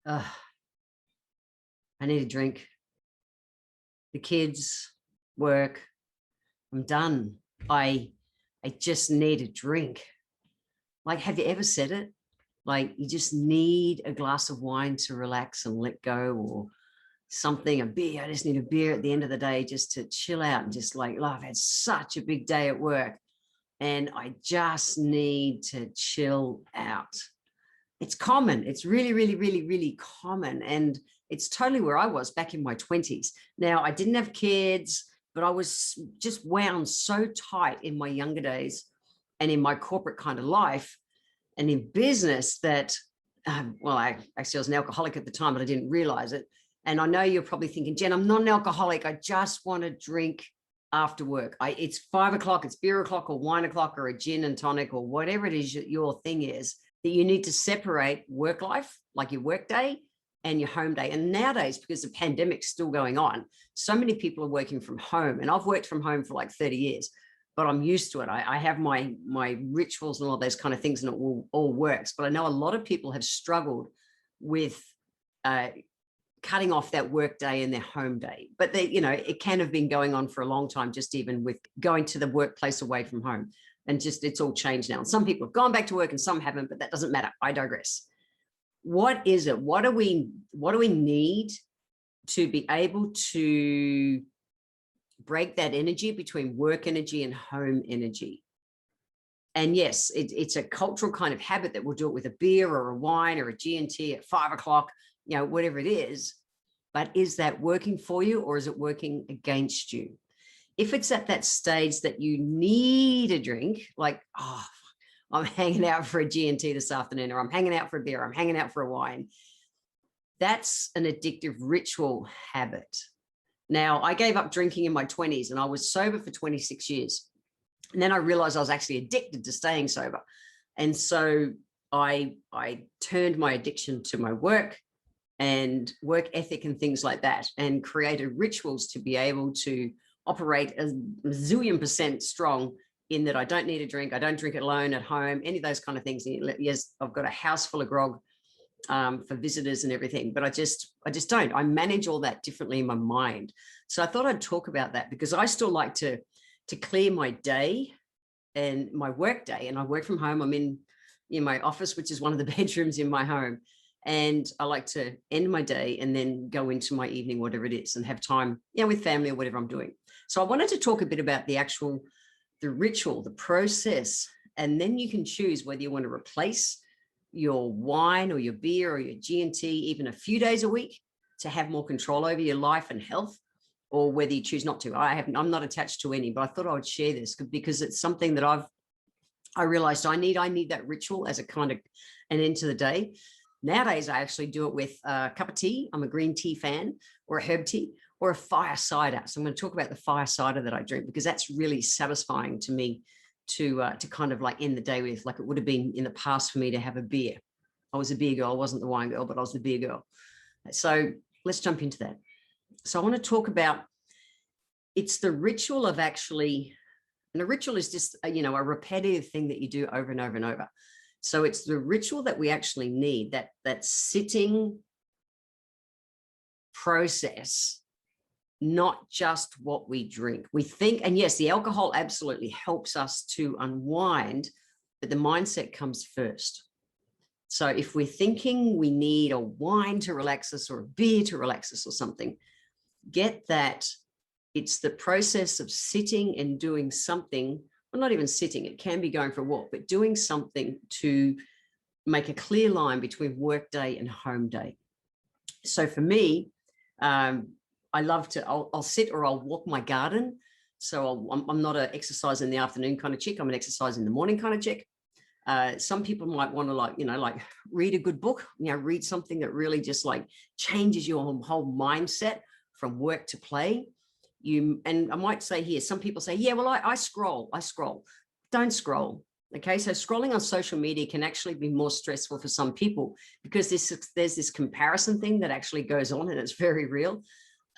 Ugh, I need a drink. The kids, work, I'm done. I just need a drink. Like, have you ever said it? Like, you just need a glass of wine to relax and let go, or something, a beer. I just need a beer at the end of the day just to chill out and just like, oh, I've had such a big day at work and I just need to chill out. It's common. It's really, really, really, really common. And it's totally where I was back in my 20s. Now, I didn't have kids, but I was just wound so tight in my younger days and in my corporate kind of life and in business that, well, I was an alcoholic at the time, but I didn't realize it. And I know you're probably thinking, Jen, I'm not an alcoholic. I just want to drink after work. It's 5 o'clock, it's beer o'clock or wine o'clock or a gin and tonic or whatever it is your thing is, that you need to separate work life, like your work day and your home day. And nowadays, because the pandemic's still going on, so many people are working from home, and I've worked from home for like 30 years, but I'm used to it. I have my rituals and all those kind of things, and it all works. But I know a lot of people have struggled with cutting off that work day and their home day. But they, it can have been going on for a long time, just even with going to the workplace away from home. And just, it's all changed now. And some people have gone back to work and some haven't, but that doesn't matter. I digress. What is it? What do we need to be able to break that energy between work energy and home energy? And yes, it's a cultural kind of habit that we'll do it with a beer or a wine or a G&T at 5 o'clock, whatever it is. But is that working for you, or is it working against you? If it's at that stage that you need a drink, like, oh, I'm hanging out for a G&T this afternoon, or I'm hanging out for a beer, I'm hanging out for a wine, that's an addictive ritual habit. Now, I gave up drinking in my 20s and I was sober for 26 years. And then I realized I was actually addicted to staying sober. And so I turned my addiction to my work and work ethic and things like that, and created rituals to be able to operate a zillion % strong in that I don't need a drink. I don't drink it alone at home, any of those kind of things. Yes, I've got a house full of grog for visitors and everything, but I just don't. I manage all that differently in my mind. So I thought I'd talk about that, because I still like to clear my day and my work day. And I work from home. I'm in my office, which is one of the bedrooms in my home. And I like to end my day and then go into my evening, whatever it is, and have time, with family or whatever I'm doing. So I wanted to talk a bit about the ritual, the process, and then you can choose whether you want to replace your wine or your beer or your G&T even a few days a week to have more control over your life and health, or whether you choose not to. I'm not attached to any, but I thought I would share this because it's something that I realized I need that ritual as a kind of an end to the day. Nowadays, I actually do it with a cup of tea. I'm a green tea fan, or a herb tea, or a fire cider. So I'm going to talk about the fire cider that I drink, because that's really satisfying to me to kind of like end the day with, like it would have been in the past for me to have a beer. I was a beer girl. I wasn't the wine girl, but I was the beer girl. So let's jump into that. So I want to talk about, it's the ritual of actually, and a ritual is just, a repetitive thing that you do over and over and over. So it's the ritual that we actually need, that sitting process, not just what we drink. We think, and yes, the alcohol absolutely helps us to unwind, but the mindset comes first. So if we're thinking we need a wine to relax us or a beer to relax us or something, get that it's the process of sitting and doing something. Well, not even sitting, it can be going for a walk, but doing something to make a clear line between work day and home day. So for me, I love to, I'll sit or I'll walk my garden. So I'm not an exercise in the afternoon kind of chick. I'm an exercise in the morning kind of chick. Some people might want to like read a good book, read something that really just like changes your whole mindset from work to play. And I might say here, some people say, yeah, well, I scroll. Don't scroll. Okay. So scrolling on social media can actually be more stressful for some people, because there's this comparison thing that actually goes on, and it's very real,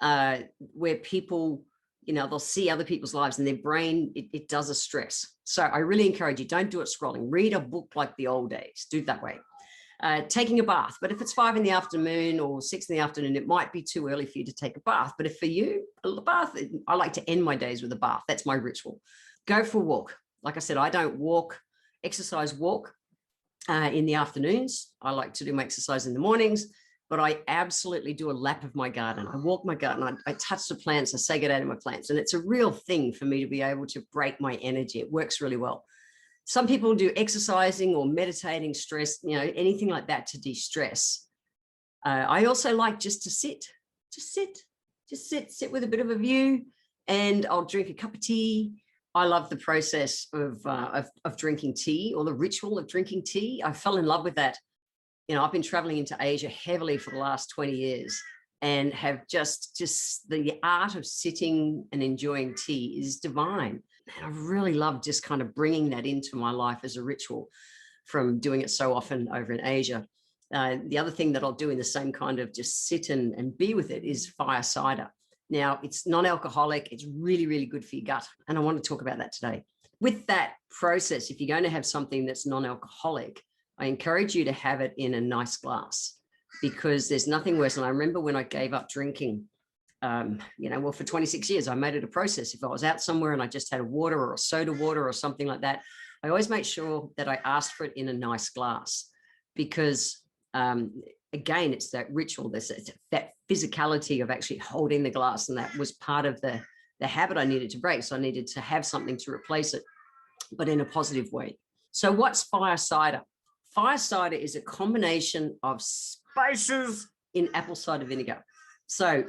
where people, they'll see other people's lives and their brain, it does a stress. So I really encourage you, don't do it scrolling. Read a book like the old days, do it that way. Taking a bath. But if it's 5 in the afternoon or 6 in the afternoon, it might be too early for you to take a bath. But if for you, a bath, I like to end my days with a bath. That's my ritual. Go for a walk. Like I said, I don't exercise walk in the afternoons. I like to do my exercise in the mornings, but I absolutely do a lap of my garden. I walk my garden, I touch the plants, I say good day to my plants. And it's a real thing for me to be able to break my energy. It works really well. Some people do exercising or meditating, stress, anything like that to de-stress. I also like just to sit with a bit of a view, and I'll drink a cup of tea. I love the process of drinking tea, or the ritual of drinking tea. I fell in love with that. I've been traveling into Asia heavily for the last 20 years and have just the art of sitting and enjoying tea is divine. And I really love just kind of bringing that into my life as a ritual from doing it so often over in Asia. The other thing that I'll do in the same kind of just sit and be with it is fire cider. Now, it's non-alcoholic. It's really, really good for your gut. And I want to talk about that today. With that process, if you're going to have something that's non-alcoholic, I encourage you to have it in a nice glass, because there's nothing worse. And I remember when I gave up drinking, for 26 years, I made it a process. If I was out somewhere and I just had a water or a soda water or something like that, I always make sure that I asked for it in a nice glass, because again, it's that ritual, that physicality of actually holding the glass. And that was part of the habit I needed to break. So I needed to have something to replace it, but in a positive way. So what's fire cider? Fire cider is a combination of spices in apple cider vinegar. So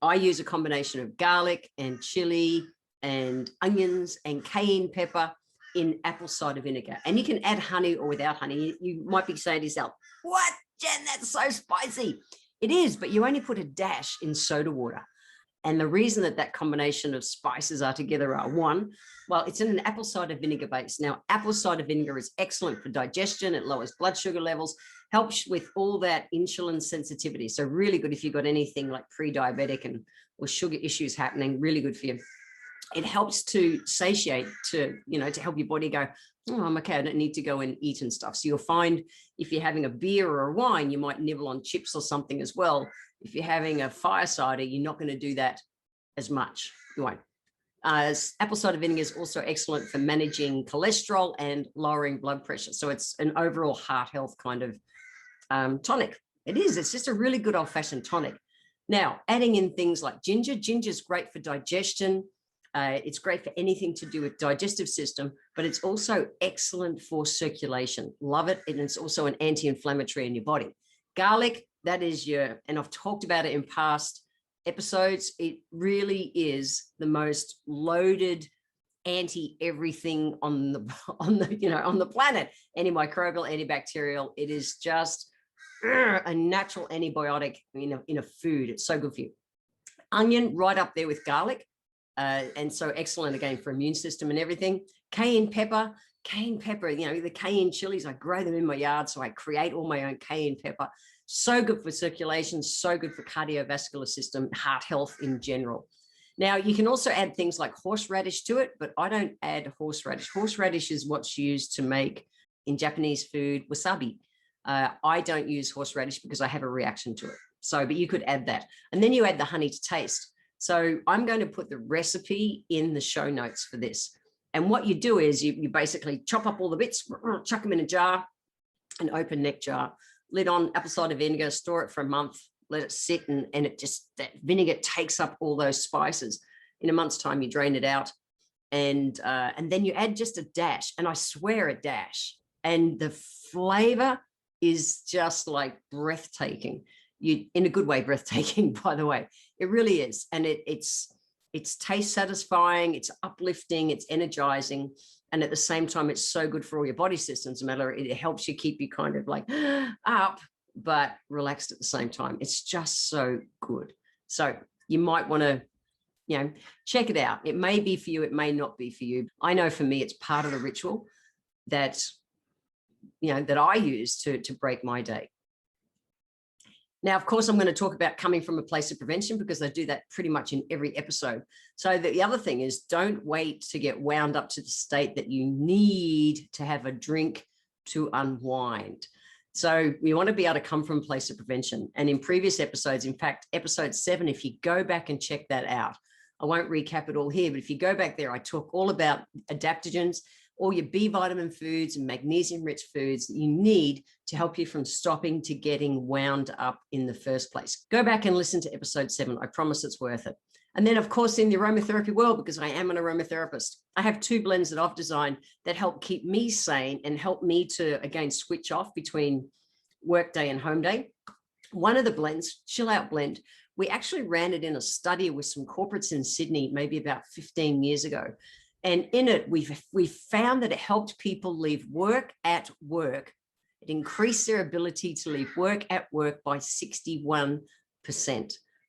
I use a combination of garlic and chili and onions and cayenne pepper in apple cider vinegar. And you can add honey or without honey. You might be saying to yourself, what, Jen, that's so spicy. It is, but you only put a dash in soda water. And the reason that combination of spices are together are, one, well, it's in an apple cider vinegar base. Now, apple cider vinegar is excellent for digestion. It lowers blood sugar levels, helps with all that insulin sensitivity. So really good if you've got anything like pre-diabetic or sugar issues happening, really good for you. It helps to satiate, to help your body go, oh, I'm okay, I don't need to go and eat and stuff. So you'll find if you're having a beer or a wine, you might nibble on chips or something as well. If you're having a fire cider, you're not going to do that as much. You won't. Apple cider vinegar is also excellent for managing cholesterol and lowering blood pressure. So it's an overall heart health kind of tonic. It's just a really good old-fashioned tonic. Now, adding in things like ginger. Ginger is great for digestion. It's great for anything to do with digestive system, but it's also excellent for circulation. Love it. And it's also an anti-inflammatory in your body. Garlic, that is and I've talked about it in past episodes. It really is the most loaded anti-everything on the planet. Antimicrobial, antibacterial. It is just a natural antibiotic in a food. It's so good for you. Onion, right up there with garlic. And so excellent again for immune system and everything. Cayenne pepper, the cayenne chilies, I grow them in my yard. So I create all my own cayenne pepper. So good for circulation, so good for cardiovascular system, heart health in general. Now you can also add things like horseradish to it, but I don't add horseradish. Horseradish is what's used to make in Japanese food wasabi. I don't use horseradish because I have a reaction to it. So, but you could add that. And then you add the honey to taste. So I'm going to put the recipe in the show notes for this. And what you do is you basically chop up all the bits, chuck them in a jar, an open neck jar, lid on apple cider vinegar, store it for a month, let it sit, and that vinegar takes up all those spices. In a month's time, you drain it out, and then you add just a dash, and I swear a dash, and the flavor is just like breathtaking. In a good way, breathtaking, by the way. It really is. And it's taste satisfying, it's uplifting, it's energizing. And at the same time, it's so good for all your body systems. It helps you keep you kind of like up, but relaxed at the same time. It's just so good. So you might want to, check it out. It may be for you. It may not be for you. I know for me, it's part of the ritual that I use to break my day. Now, of course, I'm going to talk about coming from a place of prevention because I do that pretty much in every episode. So the other thing is, don't wait to get wound up to the state that you need to have a drink to unwind. So we want to be able to come from a place of prevention. And in previous episodes, in fact, episode 7, if you go back and check that out, I won't recap it all here, but if you go back there, I talk all about adaptogens, all your B vitamin foods and magnesium-rich foods that you need to help you from stopping to getting wound up in the first place. Go back and listen to episode 7. I promise it's worth it. And then, of course, in the aromatherapy world, because I am an aromatherapist, I have 2 blends that I've designed that help keep me sane and help me to, again, switch off between work day and home day. One of the blends, Chill Out Blend, we actually ran it in a study with some corporates in Sydney, maybe about 15 years ago. And in it, we found that it helped people leave work at work. It increased their ability to leave work at work by 61%.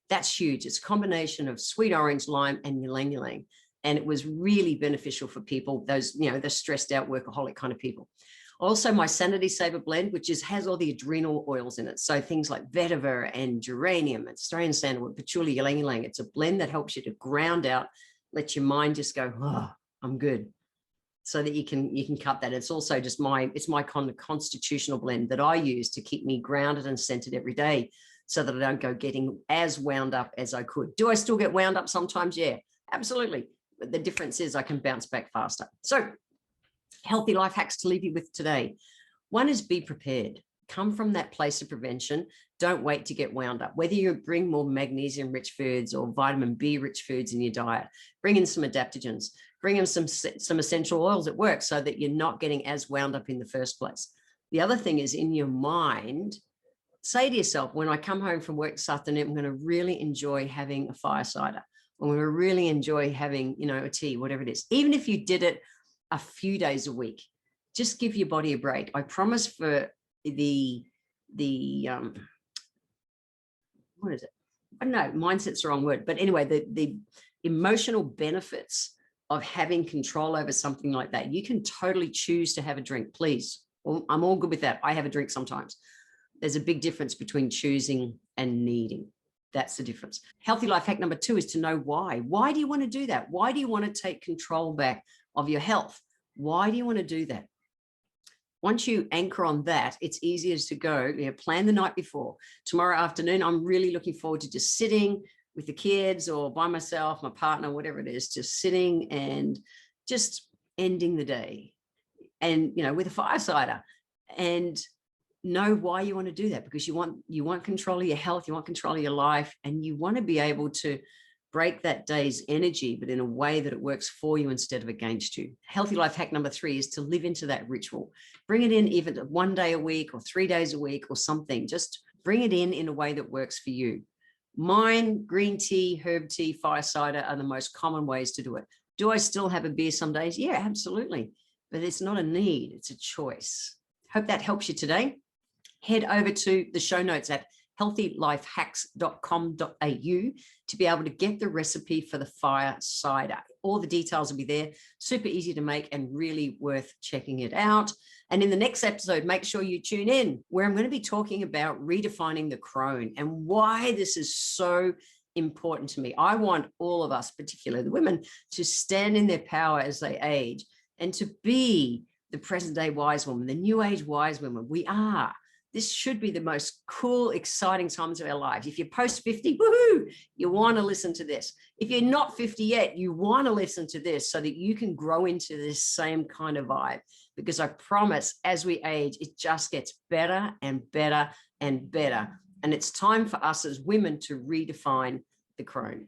That's huge. It's a combination of sweet orange, lime, and ylang ylang. And it was really beneficial for people, those, the stressed out workaholic kind of people. Also, my Sanity Saver blend, which has all the adrenal oils in it. So things like vetiver and geranium, and Australian sandalwood, patchouli, ylang ylang. It's a blend that helps you to ground out, let your mind just go, oh, I'm good. So that you can cut that. It's also just my kind of constitutional blend that I use to keep me grounded and centered every day, so that I don't go getting as wound up as I could. Do I still get wound up sometimes? Yeah, absolutely. But the difference is I can bounce back faster. So healthy life hacks to leave you with today. One is be prepared. Come from that place of prevention. Don't wait to get wound up. Whether you bring more magnesium-rich foods or vitamin B-rich foods in your diet, bring in some adaptogens, bring in some essential oils at work so that you're not getting as wound up in the first place. The other thing is, in your mind, say to yourself, when I come home from work this afternoon, I'm going to really enjoy having a fire cider. I'm going to really enjoy having, a tea, whatever it is. Even if you did it a few days a week, just give your body a break. I promise for the what is it? I don't know, mindset's the wrong word. But anyway, the emotional benefits of having control over something like that. You can totally choose to have a drink, please. Well, I'm all good with that. I have a drink sometimes. There's a big difference between choosing and needing. That's the difference. Healthy life hack number 2 is to know why. Why do you want to do that? Why do you want to take control back of your health? Why do you want to do that? Once you anchor on that, it's easier to go, plan the night before. Tomorrow afternoon, I'm really looking forward to just sitting with the kids or by myself, my partner, whatever it is, just sitting and just ending the day and, with a fire cider, and know why you want to do that, because you want control of your health, you want control of your life, and you want to be able to break that day's energy, but in a way that it works for you instead of against you. Healthy life hack number 3 is to live into that ritual. Bring it in even 1 day a week or 3 days a week or something. Just bring it in a way that works for you. Mine, green tea, herb tea, fire cider are the most common ways to do it. Do I still have a beer some days? Yeah, absolutely. But it's not a need, it's a choice. Hope that helps you today. Head over to the show notes at healthylifehacks.com.au to be able to get the recipe for the fire cider. All the details will be there. Super easy to make and really worth checking it out. And in the next episode, make sure you tune in, where I'm going to be talking about redefining the crone and why this is so important to me. I want all of us, particularly the women, to stand in their power as they age and to be the present day wise woman, the new age wise woman. We are. This should be the most cool, exciting times of our lives. If you're post 50, woohoo, you want to listen to this. If you're not 50 yet, you want to listen to this so that you can grow into this same kind of vibe. Because I promise, as we age, it just gets better and better and better. And it's time for us as women to redefine the crone.